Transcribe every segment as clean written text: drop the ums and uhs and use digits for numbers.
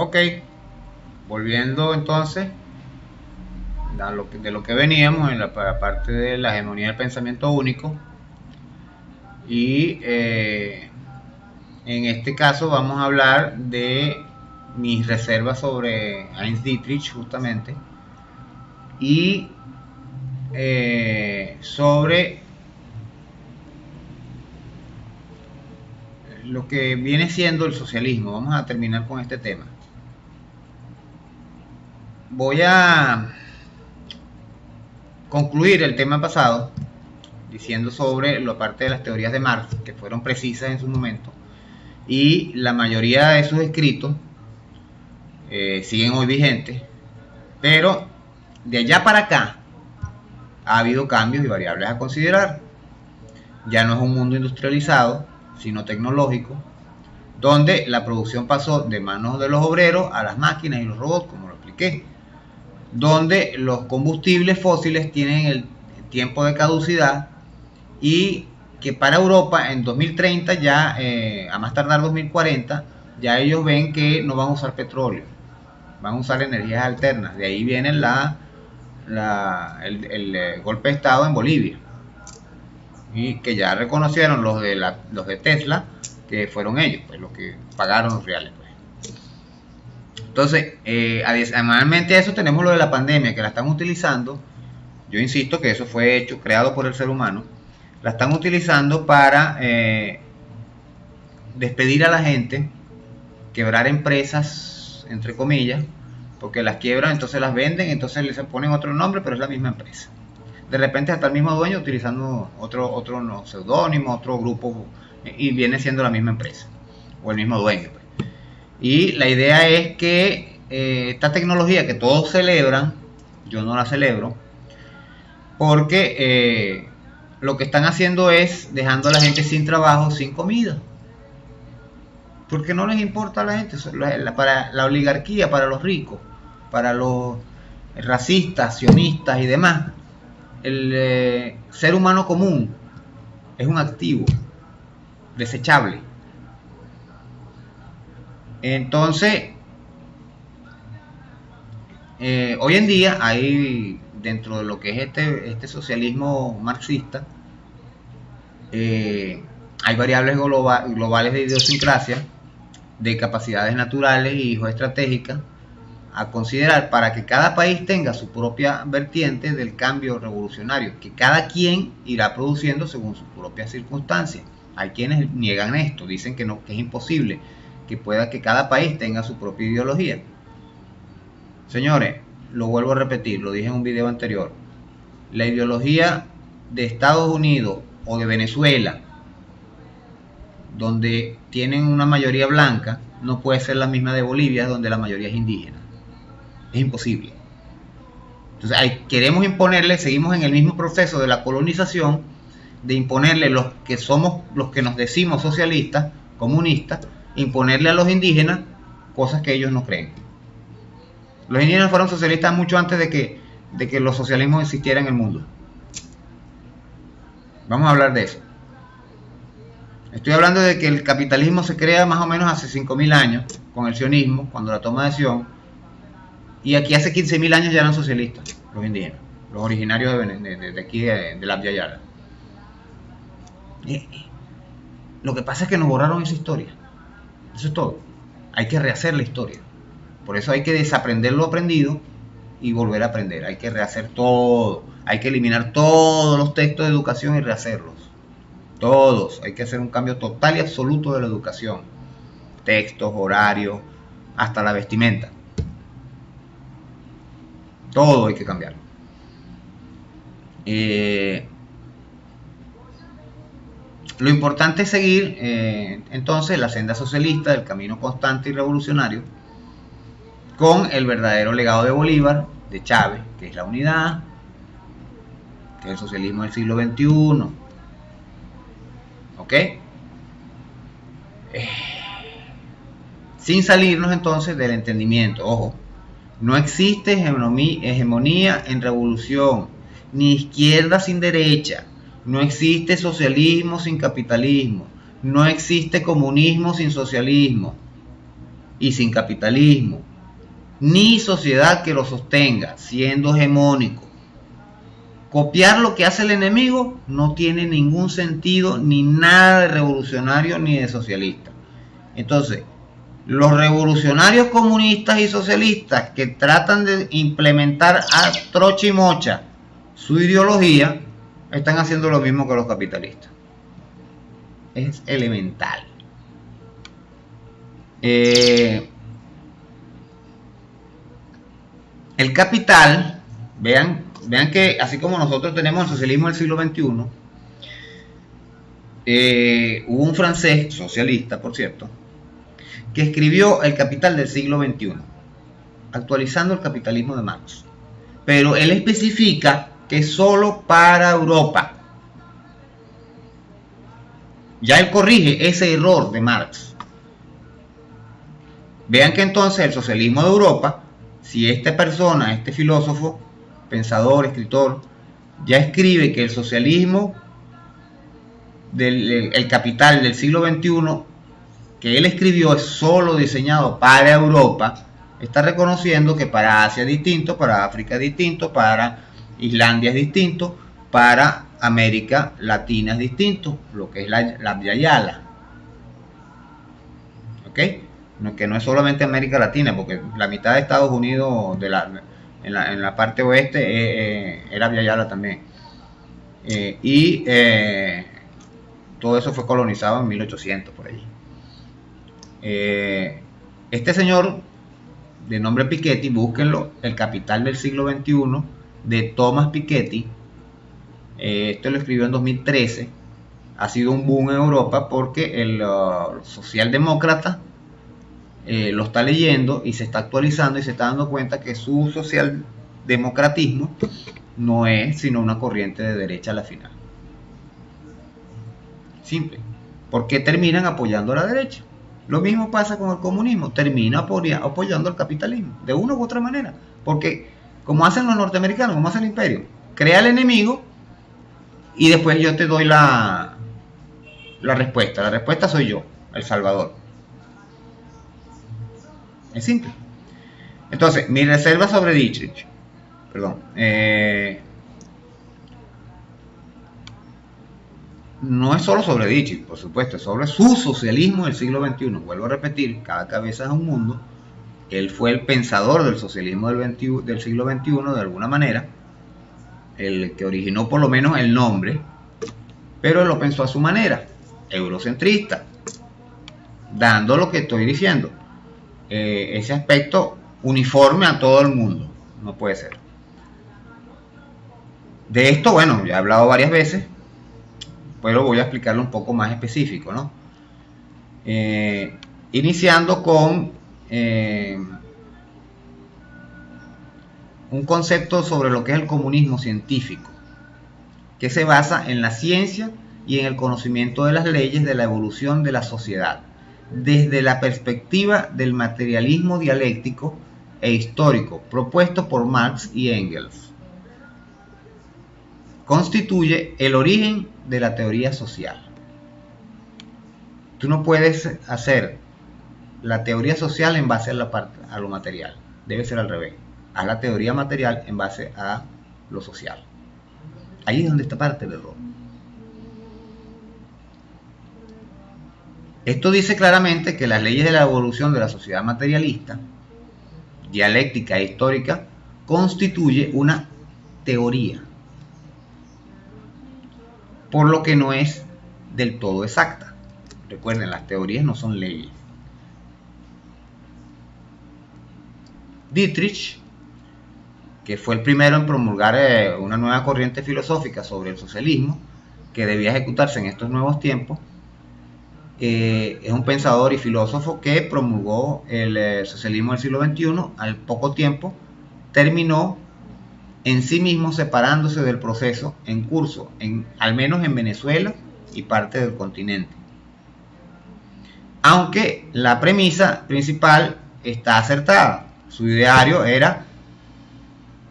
Ok, volviendo entonces de lo que veníamos en la parte de la hegemonía del pensamiento único. Y en este caso vamos a hablar de mis reservas sobre Heinz Dietrich justamente, y sobre lo que viene siendo el socialismo. Vamos a terminar con este tema. Voy a concluir el tema pasado diciendo sobre la parte de las teorías de Marx, que fueron precisas en su momento, y la mayoría de sus escritos siguen hoy vigentes, pero de allá para acá ha habido cambios y variables a considerar. Ya no es un mundo industrializado, sino tecnológico, donde la producción pasó de manos de los obreros a las máquinas y los robots, como lo expliqué, donde los combustibles fósiles tienen el tiempo de caducidad, y que para Europa en 2030 ya, a más tardar 2040, ya ellos ven que no van a usar petróleo, van a usar energías alternas. De ahí viene el golpe de estado en Bolivia, y que ya reconocieron los de Tesla que fueron ellos, pues, los que pagaron los reales, pues. Entonces, adicionalmente a eso tenemos lo de la pandemia, que la están utilizando. Yo insisto que eso fue creado por el ser humano. La están utilizando para despedir a la gente, quebrar empresas, entre comillas, porque las quiebran, entonces las venden, entonces les ponen otro nombre, pero es la misma empresa. De repente hasta el mismo dueño utilizando otro no, seudónimo, otro grupo, y viene siendo la misma empresa, o el mismo dueño, pues. Y la idea es que esta tecnología que todos celebran, yo no la celebro, porque lo que están haciendo es dejando a la gente sin trabajo, sin comida, porque no les importa a la gente. Para la oligarquía, para los ricos, para los racistas, sionistas y demás, el ser humano común es un activo desechable. Entonces, hoy en día hay, dentro de lo que es este socialismo marxista, hay variables globales de idiosincrasia, de capacidades naturales y estratégicas a considerar para que cada país tenga su propia vertiente del cambio revolucionario, que cada quien irá produciendo según sus propias circunstancias. Hay quienes niegan esto, dicen que no, que es imposible que cada país tenga su propia ideología. Señores, lo vuelvo a repetir, lo dije en un video anterior, la ideología de Estados Unidos o de Venezuela, donde tienen una mayoría blanca, no puede ser la misma de Bolivia, donde la mayoría es indígena. Es imposible. Entonces, queremos imponerle, seguimos en el mismo proceso de la colonización, de imponerle los que somos, los que nos decimos socialistas, comunistas, imponerle a los indígenas cosas que ellos no creen. Los indígenas fueron socialistas mucho antes de que los socialismos existieran en el mundo. Vamos a hablar de eso. Estoy hablando de que el capitalismo se crea más o menos hace 5.000 años, con el sionismo, cuando la toma de Sion, y aquí hace 15.000 años ya eran socialistas, los indígenas, los originarios de aquí, de la Abya Yala. Lo que pasa es que nos borraron esa historia. Eso es todo. Hay que rehacer la historia. Por eso hay que desaprender lo aprendido y volver a aprender. Hay que rehacer todo. Hay que eliminar todos los textos de educación y rehacerlos. Todos. Hay que hacer un cambio total y absoluto de la educación. Textos, horarios, hasta la vestimenta. Todo hay que cambiar. Lo importante es seguir entonces la senda socialista del camino constante y revolucionario, con el verdadero legado de Bolívar, de Chávez, que es la unidad, que es el socialismo del siglo XXI. ¿Ok? Sin salirnos entonces del entendimiento. Ojo, no existe hegemonía en revolución, ni izquierda sin derecha. No existe socialismo sin capitalismo. No existe comunismo sin socialismo. y sin capitalismo, ni sociedad que lo sostenga, siendo hegemónico. Copiar lo que hace el enemigo no tiene ningún sentido, ni nada de revolucionario ni de socialista. Entonces, los revolucionarios comunistas y socialistas que tratan de implementar a trocha y mocha su ideología, están haciendo lo mismo que los capitalistas. Es elemental. El capital, vean que así como nosotros tenemos el socialismo del siglo XXI, hubo un francés, socialista por cierto, que escribió El Capital del siglo XXI, actualizando el capitalismo de Marx. Pero él especifica que es solo para Europa. Ya él corrige ese error de Marx. Vean que entonces el socialismo de Europa, si esta persona, este filósofo, pensador, escritor, ya escribe que el socialismo el Capital del siglo XXI que él escribió es solo diseñado para Europa, está reconociendo que para Asia es distinto, para África es distinto, para Islandia es distinto, para América Latina es distinto, lo que es la Yala. ¿Ok? Que no es solamente América Latina, porque la mitad de Estados Unidos en la parte oeste era Yala también. Todo eso fue colonizado en 1800 por allí. Este señor de nombre Piketty, búsquenlo, El Capital del siglo XXI de Thomas Piketty. Esto lo escribió en 2013. Ha sido un boom en Europa porque el socialdemócrata lo está leyendo y se está actualizando y se está dando cuenta que su socialdemocratismo no es sino una corriente de derecha a la final. Simple. Porque terminan apoyando a la derecha. Lo mismo pasa con el comunismo, termina apoyando al capitalismo, de una u otra manera. Porque, como hacen los norteamericanos, como hace el imperio, crea el enemigo y después yo te doy la respuesta. La respuesta soy yo, el Salvador. Es simple. Entonces, mi reserva sobre Dietrich, no es solo sobre Dietrich, por supuesto, es sobre su socialismo del siglo XXI. Vuelvo a repetir, cada cabeza es un mundo. Él fue el pensador del socialismo del siglo XXI de alguna manera, el que originó por lo menos el nombre, pero él lo pensó a su manera, eurocentrista, dando lo que estoy diciendo, ese aspecto uniforme a todo el mundo. No puede ser. De esto, bueno, ya he hablado varias veces, pero voy a explicarlo un poco más específico, ¿no? Iniciando con un concepto sobre lo que es el comunismo científico, que se basa en la ciencia y en el conocimiento de las leyes de la evolución de la sociedad, desde la perspectiva del materialismo dialéctico e histórico propuesto por Marx y Engels. Constituye el origen de la teoría social. Tú no puedes hacer la teoría social en base a lo material. Debe ser al revés. Haz la teoría material en base a lo social. Ahí es donde está parte del error. Esto dice claramente que las leyes de la evolución de la sociedad materialista, dialéctica e histórica, constituye una teoría, por lo que no es del todo exacta. Recuerden, las teorías no son leyes. Dietrich, que fue el primero en promulgar una nueva corriente filosófica sobre el socialismo que debía ejecutarse en estos nuevos tiempos, es un pensador y filósofo que promulgó el socialismo del siglo XXI. Al poco tiempo terminó en sí mismo separándose del proceso en curso, al menos en Venezuela y parte del continente. Aunque la premisa principal está acertada. Su ideario era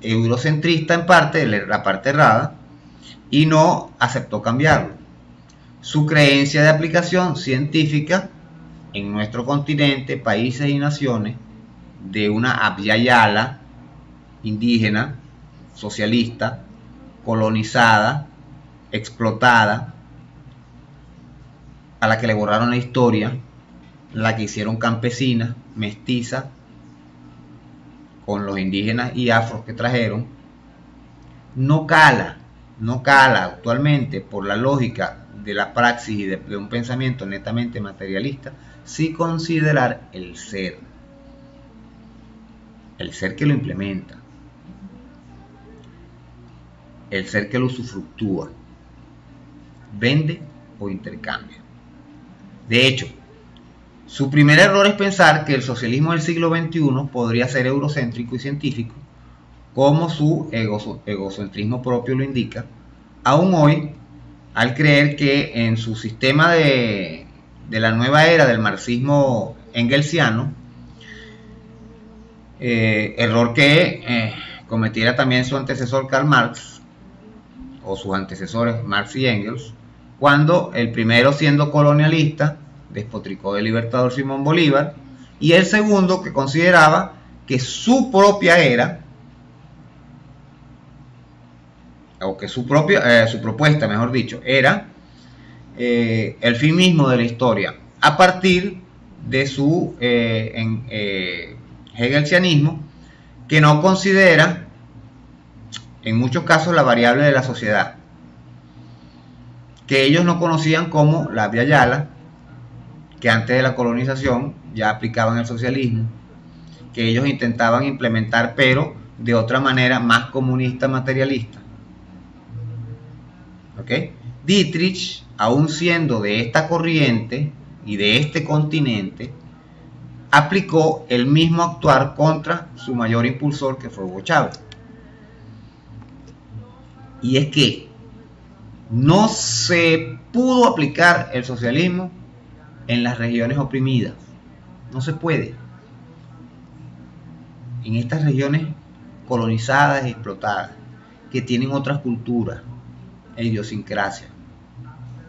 eurocentrista en parte, la parte errada, y no aceptó cambiarlo. Su creencia de aplicación científica en nuestro continente países y naciones de una Abya Yala indígena, socialista, colonizada, explotada, a la que le borraron la historia, la que hicieron campesina, mestiza, con los indígenas y afros que trajeron, no cala actualmente por la lógica de la praxis y de un pensamiento netamente materialista, sin considerar el ser que lo implementa, el ser que lo usufructúa, vende o intercambia. De hecho, su primer error es pensar que el socialismo del siglo XXI podría ser eurocéntrico y científico, como su egocentrismo propio lo indica, aún hoy, al creer que en su sistema de la nueva era del marxismo engelsiano, error que cometiera también su antecesor Karl Marx, o sus antecesores Marx y Engels, cuando el primero, siendo colonialista, despotricó del libertador Simón Bolívar, y el segundo, que consideraba que su propia era, o que su propuesta, mejor dicho, era el fin mismo de la historia, a partir de su hegelsianismo, que no considera en muchos casos la variable de la sociedad, que ellos no conocían como la Abya Yala, que antes de la colonización ya aplicaban el socialismo, que ellos intentaban implementar, pero de otra manera más comunista, materialista. ¿Ok? Dietrich, aún siendo de esta corriente y de este continente, aplicó el mismo actuar contra su mayor impulsor, que fue Hugo Chávez. Y es que no se pudo aplicar el socialismo en las regiones oprimidas. No se puede. En estas regiones colonizadas y explotadas, que tienen otras culturas e idiosincrasia.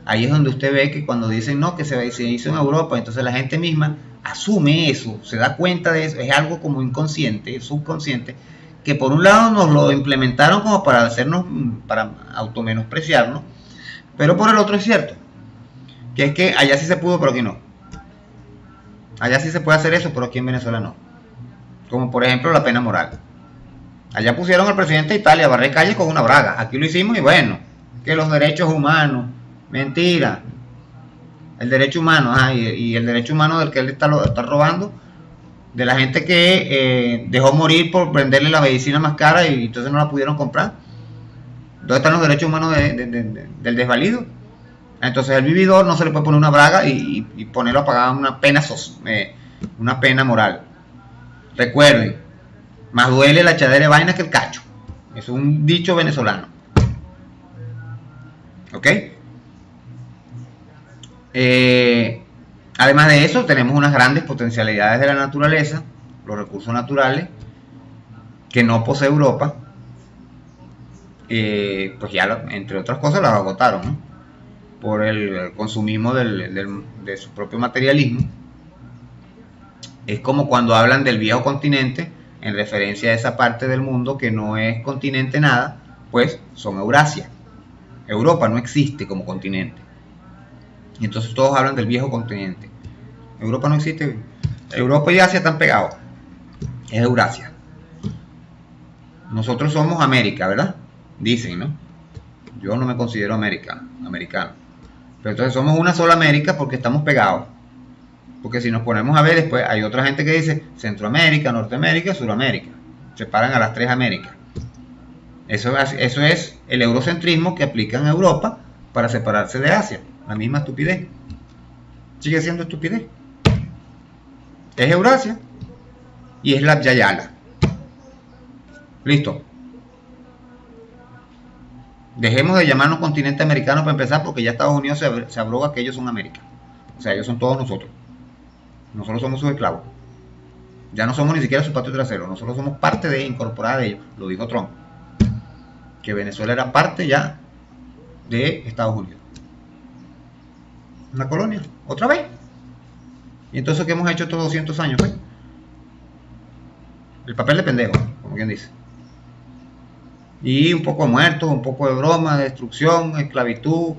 Ahí es donde usted ve que cuando dicen no, que se hizo en Europa, entonces la gente misma asume eso, se da cuenta de eso, es algo como inconsciente, subconsciente, que por un lado nos lo implementaron como para hacernos, para automenospreciarnos, pero por el otro es cierto, que es que allá sí se pudo, pero aquí no. Allá sí se puede hacer eso, pero aquí en Venezuela no. Como por ejemplo la pena moral. Allá pusieron al presidente de Italia a barrer calles con una braga. Aquí lo hicimos y bueno, que los derechos humanos, mentira. El derecho humano, y el derecho humano del que él está robando, de la gente que dejó morir por venderle la medicina más cara y entonces no la pudieron comprar. ¿Dónde están los derechos humanos del desvalido? Entonces el vividor no se le puede poner una braga y ponerlo a pagar una pena moral. Recuerden, más duele la echadera de vaina que el cacho. Es un dicho venezolano. ¿Ok? Además de eso, tenemos unas grandes potencialidades de la naturaleza, los recursos naturales, que no posee Europa. Pues ya, entre otras cosas, las agotaron, ¿no? Por el consumismo de su propio materialismo. Es como cuando hablan del viejo continente, en referencia a esa parte del mundo que no es continente nada, pues son Eurasia. Europa no existe como continente. Y entonces todos hablan del viejo continente. Europa no existe. Europa y Asia están pegados. Es Eurasia. Nosotros somos América, ¿verdad? Dicen, ¿no? Yo no me considero americano. Pero entonces somos una sola América porque estamos pegados. Porque si nos ponemos a ver después, hay otra gente que dice Centroamérica, Norteamérica, Suramérica. Separan a las tres Américas. Eso es el eurocentrismo que aplica en Europa para separarse de Asia. La misma estupidez. Sigue siendo estupidez. Es Eurasia y es la Abya Yala. Listo. Dejemos de llamarnos continente americano para empezar, porque ya Estados Unidos se abroga que ellos son América. O sea, ellos son todos nosotros. Nosotros somos sus esclavos. Ya no somos ni siquiera su patio trasero. Nosotros somos parte incorporada de ellos. Lo dijo Trump. Que Venezuela era parte ya de Estados Unidos. Una colonia. Otra vez. Y entonces, ¿qué hemos hecho estos 200 años? Pues? El papel de pendejo, como quien dice. Y un poco de muertos, un poco de broma, destrucción, esclavitud,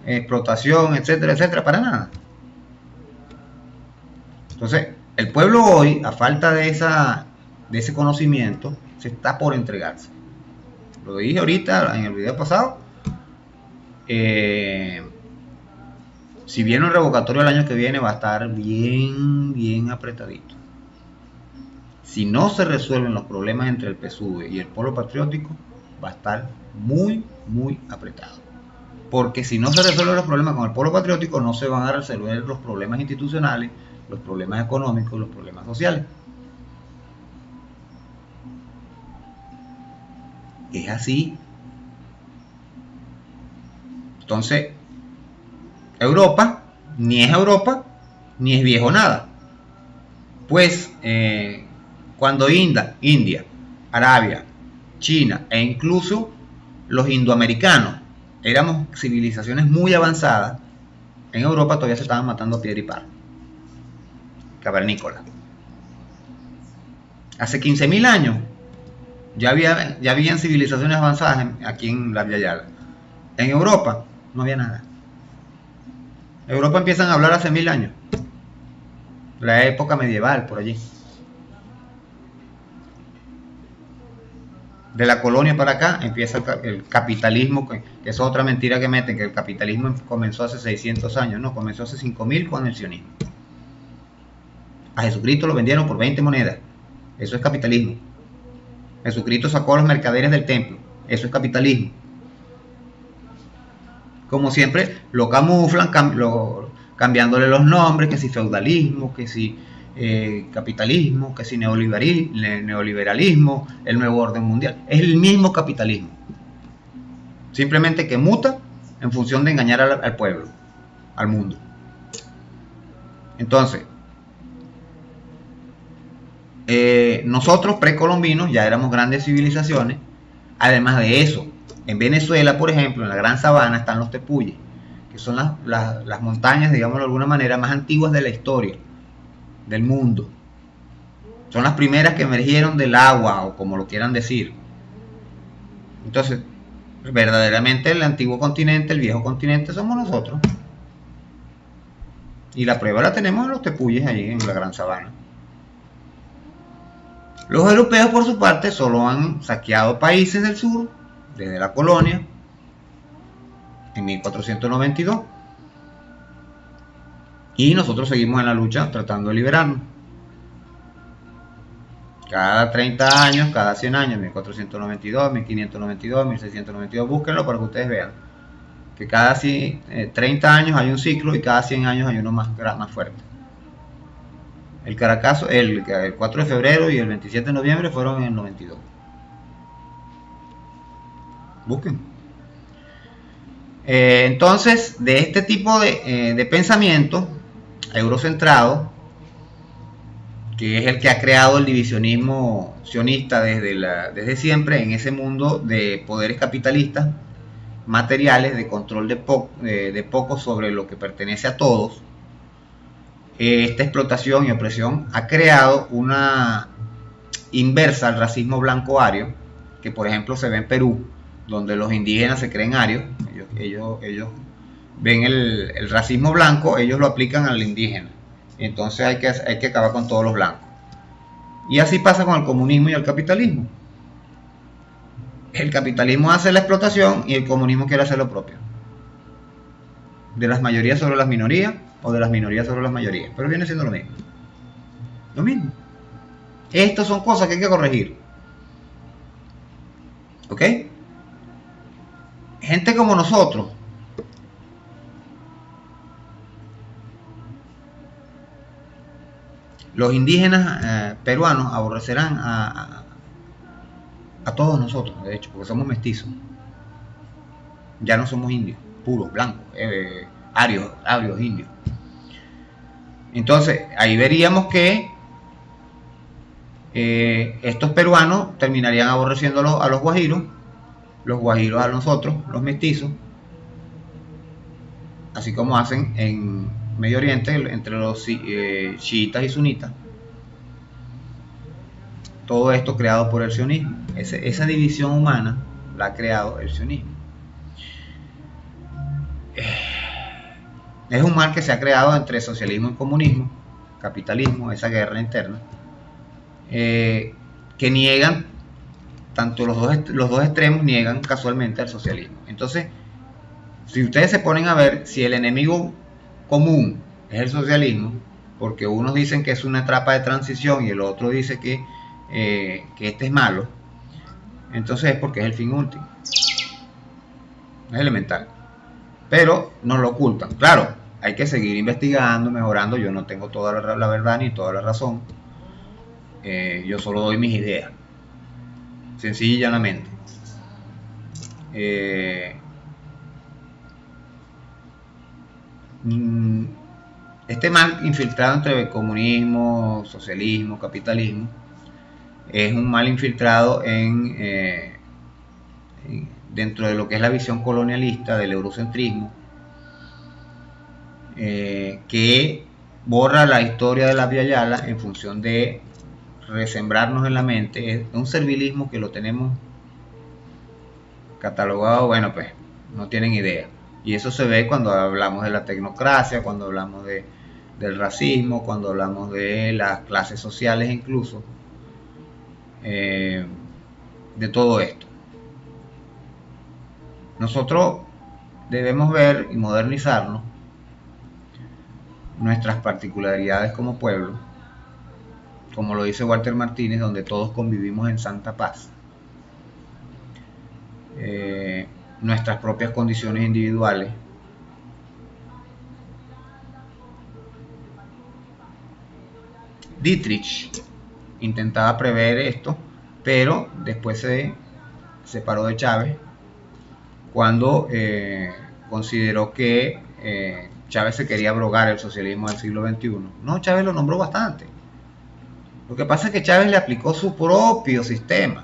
explotación, etcétera, etcétera, para nada. Entonces, el pueblo hoy, a falta de ese conocimiento, se está por entregarse. Lo dije ahorita en el video pasado. Si viene un revocatorio el año que viene, va a estar bien apretadito. Si no se resuelven los problemas entre el PSUV y el Polo Patriótico, va a estar muy apretado. Porque si no se resuelven los problemas con el Polo Patriótico, no se van a resolver los problemas institucionales, los problemas económicos, los problemas sociales. Es así. Entonces, Europa ni es viejo nada. Pues cuando India, Arabia, China e incluso los indoamericanos éramos civilizaciones muy avanzadas, en Europa todavía se estaban matando a piedra y palo, cavernícola. Hace 15.000 años ya habían civilizaciones avanzadas aquí en la Via Yala. En Europa no había nada. Europa empiezan a hablar hace 1000 años, la época medieval, por allí. De la colonia para acá empieza el capitalismo, que es otra mentira que meten, que el capitalismo comenzó hace 600 años, no, comenzó hace 5000 con el sionismo. A Jesucristo lo vendieron por 20 monedas, eso es capitalismo. Jesucristo sacó a los mercaderes del templo, eso es capitalismo. Como siempre, lo camuflan, cambiándole los nombres, que si feudalismo, que si capitalismo, que si neoliberalismo, el nuevo orden mundial. Es el mismo capitalismo. Simplemente que muta en función de engañar al pueblo, al mundo. Entonces, nosotros precolombinos ya éramos grandes civilizaciones. Además de eso, en Venezuela, por ejemplo, en la Gran Sabana están los tepuyes, que son las montañas, digamos de alguna manera, más antiguas de la historia del mundo. Son las primeras que emergieron del agua, o como lo quieran decir. Entonces, verdaderamente el antiguo continente, el viejo continente, somos nosotros. Y la prueba la tenemos en los tepuyes allí en la Gran Sabana. Los europeos, por su parte, solo han saqueado países del sur desde la colonia en 1492. Y nosotros seguimos en la lucha tratando de liberarnos. Cada 30 años, cada 100 años, 1492, 1592, 1692, búsquenlo para que ustedes vean que cada 30 años hay un ciclo y cada 100 años hay uno más fuerte. El Caracazo, el 4 de febrero y el 27 de noviembre fueron en el 92. Busquen. Entonces, de este tipo de pensamiento eurocentrado, que es el que ha creado el divisionismo sionista desde siempre en ese mundo de poderes capitalistas materiales, de control de pocos sobre lo que pertenece a todos, esta explotación y opresión ha creado una inversa al racismo blanco-ario, que por ejemplo se ve en Perú, donde los indígenas se creen arios. Ellos ven el racismo blanco, ellos lo aplican al indígena. Entonces hay que acabar con todos los blancos. Y así pasa con el comunismo y el capitalismo. El capitalismo hace la explotación y el comunismo quiere hacer lo propio. De las mayorías sobre las minorías, o de las minorías sobre las mayorías. Pero viene siendo lo mismo. Lo mismo. Estas son cosas que hay que corregir. ¿Ok? Gente como nosotros, los indígenas peruanos aborrecerán a todos nosotros, de hecho, porque somos mestizos. Ya no somos indios, puros, blancos, arios, indios. Entonces, ahí veríamos que estos peruanos terminarían aborreciendo a los guajiros a nosotros, los mestizos, así como hacen en Medio Oriente, entre los chiitas y sunitas. Todo esto creado por el sionismo. Esa división humana la ha creado el sionismo. Es un mal que se ha creado entre socialismo y comunismo, capitalismo, esa guerra interna, que niegan, tanto los dos extremos niegan casualmente al socialismo. Entonces, si ustedes se ponen a ver, si el enemigo común es el socialismo, porque unos dicen que es una etapa de transición y el otro dice que este es malo, entonces es porque es el fin último. Es elemental. Pero nos lo ocultan. Claro, hay que seguir investigando, mejorando. Yo no tengo toda la verdad ni toda la razón. Yo solo doy mis ideas. Sencilla y llanamente. Este mal infiltrado entre comunismo, socialismo, capitalismo, es un mal infiltrado dentro de lo que es la visión colonialista del eurocentrismo, que borra la historia de la Via Yala en función de resembrarnos en la mente. Es un servilismo que lo tenemos catalogado, bueno, pues no tienen idea. Y eso se ve cuando hablamos de la tecnocracia, cuando hablamos del racismo, cuando hablamos de las clases sociales incluso, de todo esto. Nosotros debemos ver y modernizarnos nuestras particularidades como pueblo, como lo dice Walter Martínez, donde todos convivimos en santa paz. Nuestras propias condiciones individuales. Dietrich intentaba prever esto, pero después se separó de Chávez cuando consideró que Chávez se quería abrogar el socialismo del siglo XXI. No, Chávez lo nombró bastante. Lo que pasa es que Chávez le aplicó su propio sistema.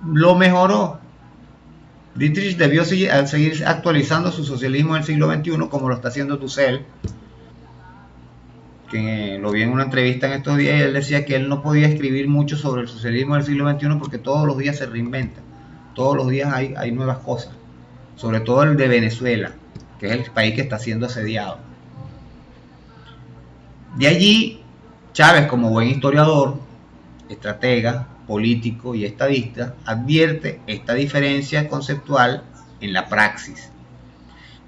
Lo mejoró. Dietrich debió seguir actualizando su socialismo del siglo XXI como lo está haciendo Dussel, que lo vi en una entrevista en estos días y él decía que él no podía escribir mucho sobre el socialismo del siglo XXI porque todos los días se reinventa, todos los días hay nuevas cosas, sobre todo el de Venezuela, que es el país que está siendo asediado. De allí, Chávez, como buen historiador, estratega, político y estadista, advierte esta diferencia conceptual en la praxis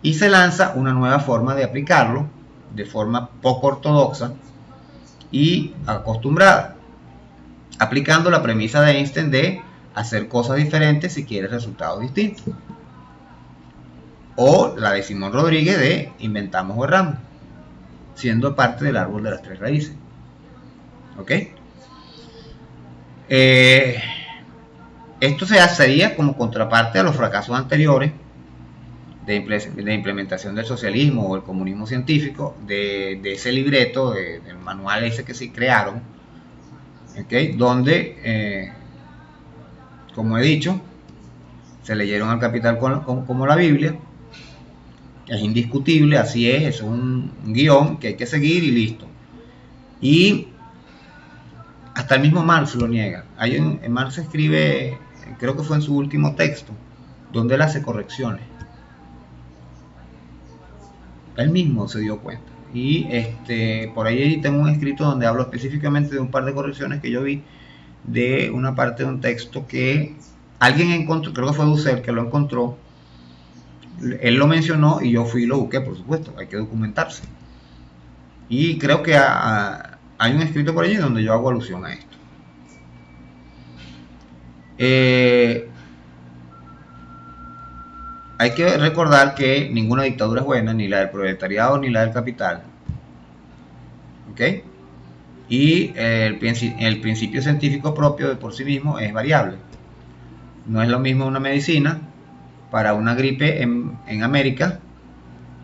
y se lanza una nueva forma de aplicarlo, de forma poco ortodoxa y acostumbrada, aplicando la premisa de Einstein de hacer cosas diferentes si quieres resultados distintos, o la de Simón Rodríguez de inventamos o erramos, siendo parte del árbol de las tres raíces. ¿Ok? Esto se hacería como contraparte a los fracasos anteriores de implementación del socialismo o el comunismo científico, de ese libreto, del manual ese que se crearon, ¿okay? Donde, como he dicho, se leyeron al Capital como la Biblia. Es indiscutible, así es, eso es un guión que hay que seguir y listo. Y hasta el mismo Marx lo niega. Marx escribe, creo que fue en su último texto, donde él hace correcciones. Él mismo se dio cuenta. Y por ahí tengo un escrito donde hablo específicamente de un par de correcciones que yo vi de una parte de un texto que alguien encontró, creo que fue Dussel que lo encontró. Él lo mencionó y yo fui y lo busqué, por supuesto, hay que documentarse. Y creo que hay un escrito por allí donde yo hago alusión a esto. Hay que recordar que ninguna dictadura es buena, ni la del proletariado ni la del capital. ¿Ok? Y el principio científico propio de por sí mismo es variable. No es lo mismo una medicina para una gripe en América,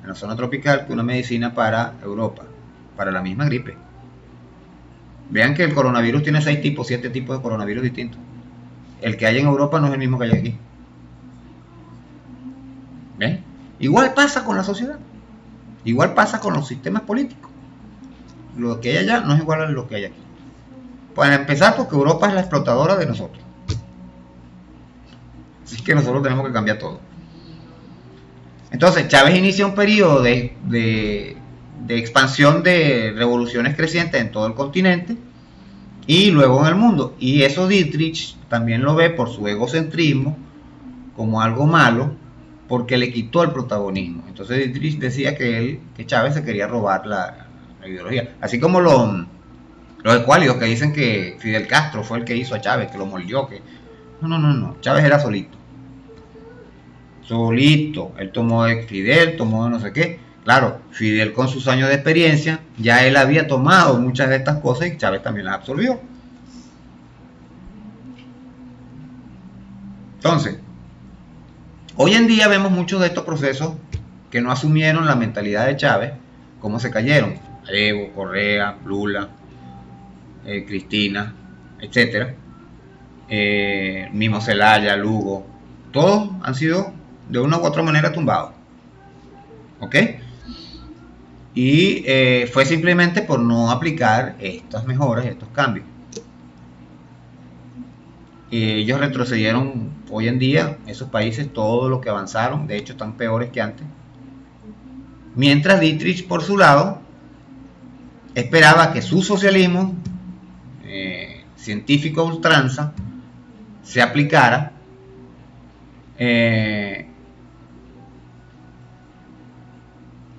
en la zona tropical, que una medicina para Europa, para la misma gripe. Vean que el coronavirus tiene 7 tipos de coronavirus distintos. El que hay en Europa no es el mismo que hay aquí. ¿Ven? Igual pasa con la sociedad. Igual pasa con los sistemas políticos. Lo que hay allá no es igual a lo que hay aquí. Para empezar, porque Europa es la explotadora de nosotros. Así que nosotros tenemos que cambiar todo. Entonces, Chávez inicia un periodo de expansión de revoluciones crecientes en todo el continente y luego en el mundo. Y eso Dietrich también lo ve por su egocentrismo como algo malo, porque le quitó el protagonismo. Entonces Dietrich decía que Chávez se quería robar la ideología. Así como los escuálidos que dicen que Fidel Castro fue el que hizo a Chávez, que lo moldeó. No. Chávez era solito. Él tomó de Fidel, tomó de no sé qué. Claro, Fidel con sus años de experiencia, ya él había tomado muchas de estas cosas y Chávez también las absorbió. Entonces, hoy en día vemos muchos de estos procesos que no asumieron la mentalidad de Chávez, cómo se cayeron. Evo, Correa, Lula, Cristina, etc. Mismo Zelaya, Lugo, todos han sido de una u otra manera tumbados. ¿Ok? Y fue simplemente por no aplicar estas mejoras, estos cambios. Ellos retrocedieron hoy en día, esos países, todo lo que avanzaron, de hecho están peores que antes. Mientras Dietrich, por su lado, esperaba que su socialismo científico a ultranza se aplicara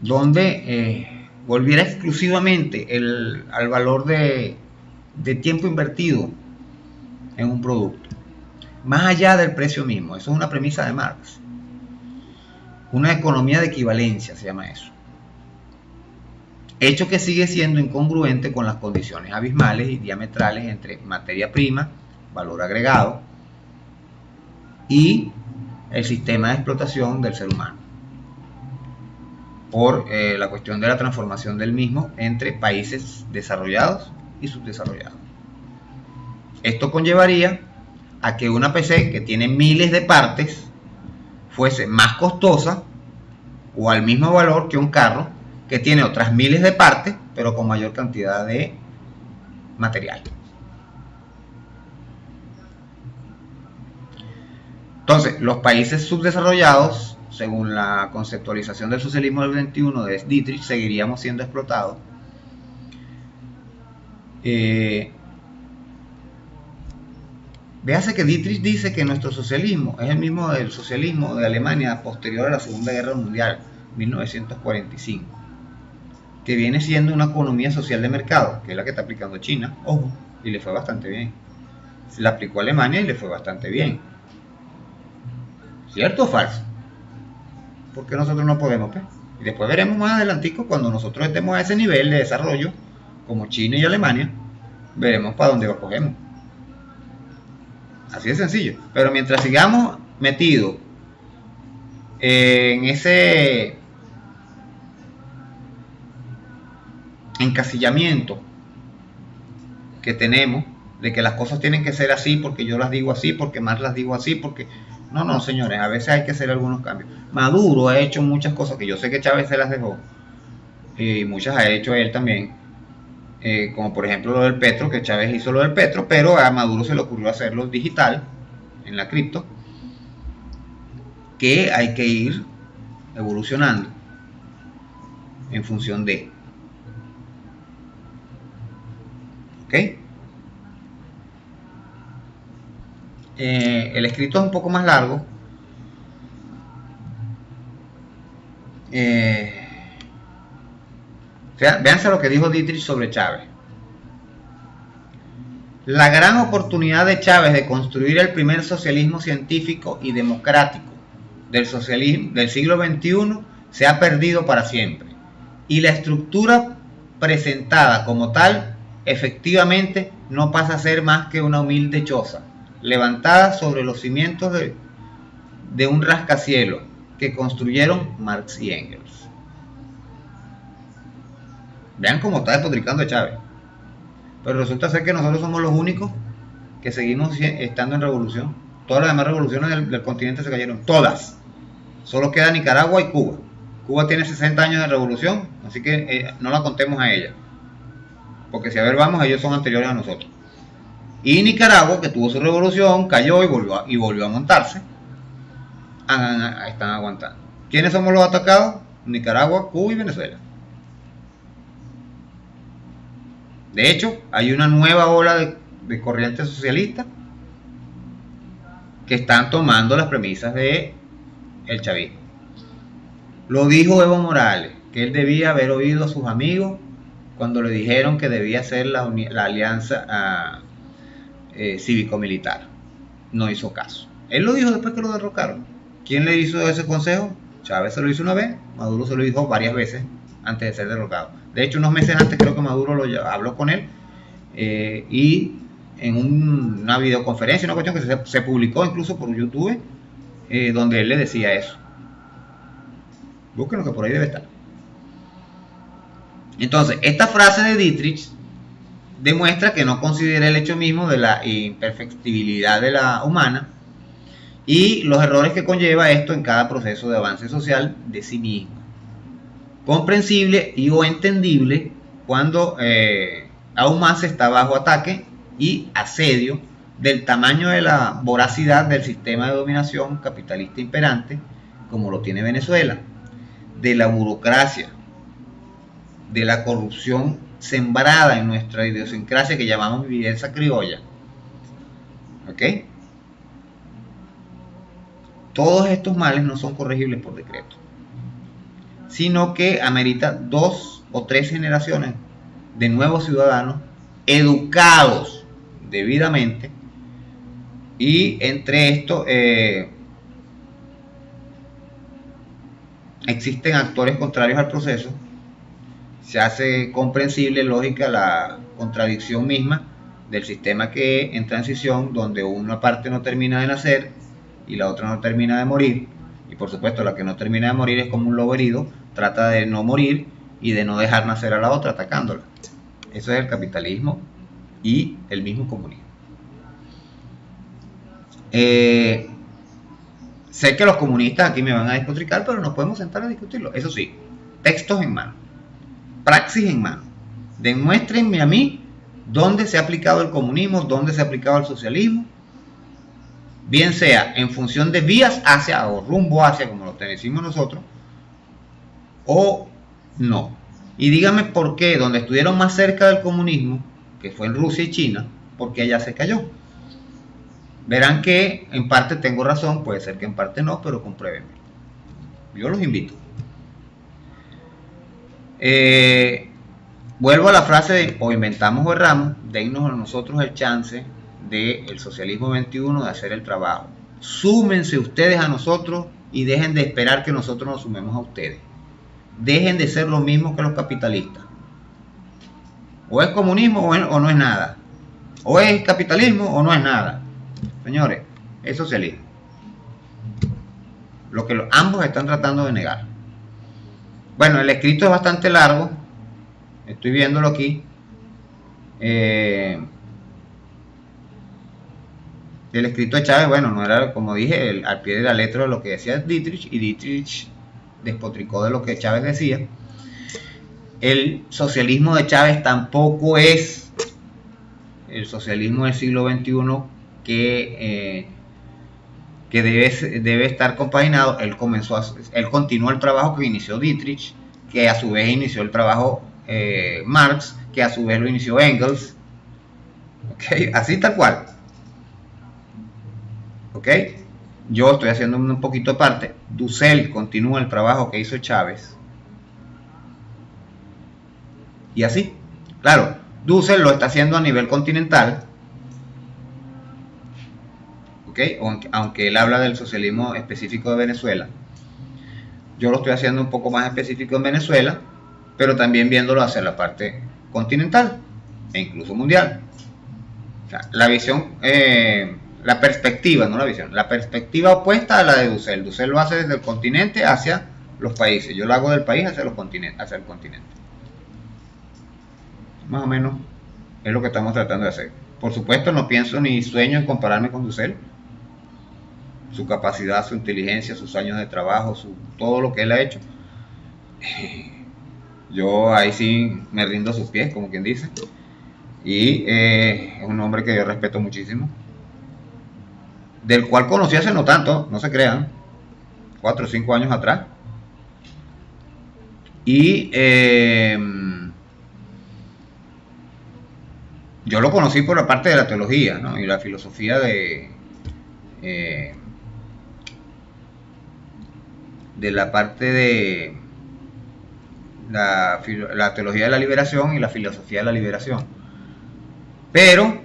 donde volviera exclusivamente al valor de tiempo invertido en un producto, más allá del precio mismo. Eso es una premisa de Marx. Una economía de equivalencia se llama eso. Hecho que sigue siendo incongruente con las condiciones abismales y diametrales entre materia prima, valor agregado, y el sistema de explotación del ser humano, por la cuestión de la transformación del mismo entre países desarrollados y subdesarrollados. Esto conllevaría a que una PC que tiene miles de partes fuese más costosa o al mismo valor que un carro que tiene otras miles de partes, pero con mayor cantidad de material. Entonces, los países subdesarrollados, según la conceptualización del socialismo del 21 de Dietrich, seguiríamos siendo explotados. Véase que Dietrich dice que nuestro socialismo es el mismo del socialismo de Alemania posterior a la Segunda Guerra Mundial, 1945, que viene siendo una economía social de mercado, que es la que está aplicando China, ojo, y le fue bastante bien. La aplicó Alemania y le fue bastante bien. ¿Cierto o falso? Porque nosotros no podemos, pues. Y después veremos más adelantico, cuando nosotros estemos a ese nivel de desarrollo, como China y Alemania, veremos para dónde cogemos. Así de sencillo. Pero mientras sigamos metidos en ese encasillamiento que tenemos de que las cosas tienen que ser así porque yo las digo así, porque más las digo así, porque no, señores, a veces hay que hacer algunos cambios. Maduro ha hecho muchas cosas que yo sé que Chávez se las dejó y muchas ha hecho él también, como por ejemplo lo del Petro, que Chávez hizo lo del Petro, pero a Maduro se le ocurrió hacerlo digital en la cripto, que hay que ir evolucionando en función de. ¿Ok? El escrito es un poco más largo. Véanse lo que dijo Dietrich sobre Chávez. La gran oportunidad de Chávez de construir el primer socialismo científico y democrático del socialismo del siglo XXI se ha perdido para siempre. Y la estructura presentada como tal, efectivamente, no pasa a ser más que una humilde choza, levantada sobre los cimientos de un rascacielos que construyeron Marx y Engels. Vean cómo está despotricando Chávez. Pero resulta ser que nosotros somos los únicos que seguimos estando en revolución. Todas las demás revoluciones del continente se cayeron. Todas. Solo queda Nicaragua y Cuba. Cuba tiene 60 años de revolución, así que no la contemos a ella. Porque si a ver vamos, ellos son anteriores a nosotros. Y Nicaragua, que tuvo su revolución, cayó y volvió a montarse. Están aguantando. ¿Quiénes somos los atacados? Nicaragua, Cuba y Venezuela. De hecho, hay una nueva ola de corrientes socialistas que están tomando las premisas del chavismo. Lo dijo Evo Morales, que él debía haber oído a sus amigos cuando le dijeron que debía hacer la alianza cívico-militar. No hizo caso. Él lo dijo después que lo derrocaron. ¿Quién le hizo ese consejo? Chávez se lo hizo una vez, Maduro se lo dijo varias veces antes de ser derrocado. De hecho, unos meses antes creo que Maduro habló con él y en una videoconferencia, una cuestión que se publicó incluso por YouTube, donde él le decía eso. Búsquenlo que por ahí debe estar. Entonces, esta frase de Dietrich demuestra que no considera el hecho mismo de la imperfectibilidad de la humana y los errores que conlleva esto en cada proceso de avance social de sí mismo. Comprensible y o entendible cuando aún más está bajo ataque y asedio del tamaño de la voracidad del sistema de dominación capitalista imperante como lo tiene Venezuela, de la burocracia, de la corrupción sembrada en nuestra idiosincrasia que llamamos viveza criolla. ¿Ok? Todos estos males no son corregibles por decreto, sino que amerita 2 o 3 generaciones de nuevos ciudadanos educados debidamente, y entre estos existen actores contrarios al proceso. Se hace comprensible, lógica, la contradicción misma del sistema que en transición, donde una parte no termina de nacer y la otra no termina de morir, y por supuesto la que no termina de morir es como un lobo herido, trata de no morir y de no dejar nacer a la otra atacándola. Eso es el capitalismo y el mismo comunismo. Sé que los comunistas aquí me van a despotricar, pero nos podemos sentar a discutirlo. Eso sí, textos en mano, praxis en mano. Demuéstrenme a mí dónde se ha aplicado el comunismo, dónde se ha aplicado el socialismo, bien sea en función de vías hacia o rumbo hacia, como lo decimos nosotros, o no. Y díganme por qué, donde estuvieron más cerca del comunismo, que fue en Rusia y China, por qué allá se cayó. Verán que en parte tengo razón, puede ser que en parte no, pero compruébenme. Yo los invito. Vuelvo a la frase de o inventamos o erramos, dennos a nosotros el chance del socialismo 21 de hacer el trabajo. Súmense ustedes a nosotros y dejen de esperar que nosotros nos sumemos a ustedes. Dejen de ser lo mismo que los capitalistas. O es comunismo o no es nada. O es capitalismo o no es nada. Señores, es socialismo. Lo que ambos están tratando de negar. Bueno, el escrito es bastante largo. Estoy viéndolo aquí. El escrito de Chávez, bueno, no era, como dije, al pie de la letra de lo que decía Dietrich, y Dietrich despotricó de lo que Chávez decía. El socialismo de Chávez tampoco es el socialismo del siglo XXI que debe estar compaginado. Él continuó el trabajo que inició Dietrich, que a su vez inició el trabajo Marx, que a su vez lo inició Engels. ¿Okay? Así tal cual. ¿Ok? Yo estoy haciendo un poquito aparte. Dussel continúa el trabajo que hizo Chávez. Y así. Claro, Dussel lo está haciendo a nivel continental. ¿Ok? Aunque él habla del socialismo específico de Venezuela. Yo lo estoy haciendo un poco más específico en Venezuela, pero también viéndolo hacia la parte continental e incluso mundial. O sea, la visión... la perspectiva, no la visión, la perspectiva opuesta a la de Dussel. Dussel lo hace desde el continente hacia los países. Yo lo hago del país hacia el continente. Más o menos es lo que estamos tratando de hacer. Por supuesto, no pienso ni sueño en compararme con Dussel. Su capacidad, su inteligencia, sus años de trabajo, todo lo que él ha hecho. Yo ahí sí me rindo a sus pies, como quien dice. Y es un hombre que yo respeto muchísimo. Del cual conocí hace no tanto, no se crean, 4 o 5 años atrás. Y yo lo conocí por la parte de la teología, ¿no? Y la filosofía eh, de la parte de la teología de la liberación y la filosofía de la liberación. Pero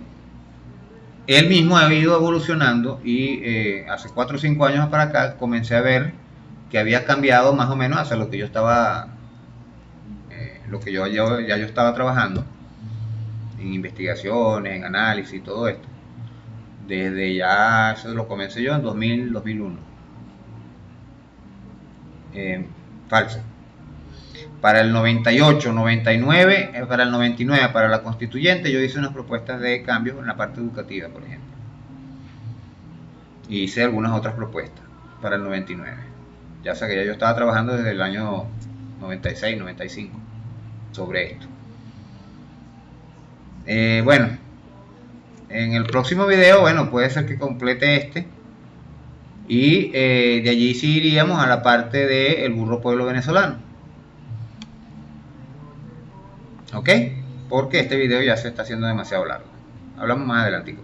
él mismo ha ido evolucionando y hace 4 o 5 años para acá comencé a ver que había cambiado más o menos hacia lo que yo estaba, lo que ya yo estaba trabajando en investigaciones, en análisis y todo esto. Desde ya, eso lo comencé yo en 2001. Falso. Para el 98, 99, para el 99, para la constituyente, yo hice unas propuestas de cambios en la parte educativa, por ejemplo. Y hice algunas otras propuestas para el 99. Ya sé que ya yo estaba trabajando desde el año 96, 95 sobre esto. Bueno, en el próximo video, bueno, puede ser que complete este. Y de allí sí iríamos a la parte del burro pueblo venezolano. ¿Ok? Porque este video ya se está haciendo demasiado largo. Hablamos más adelante.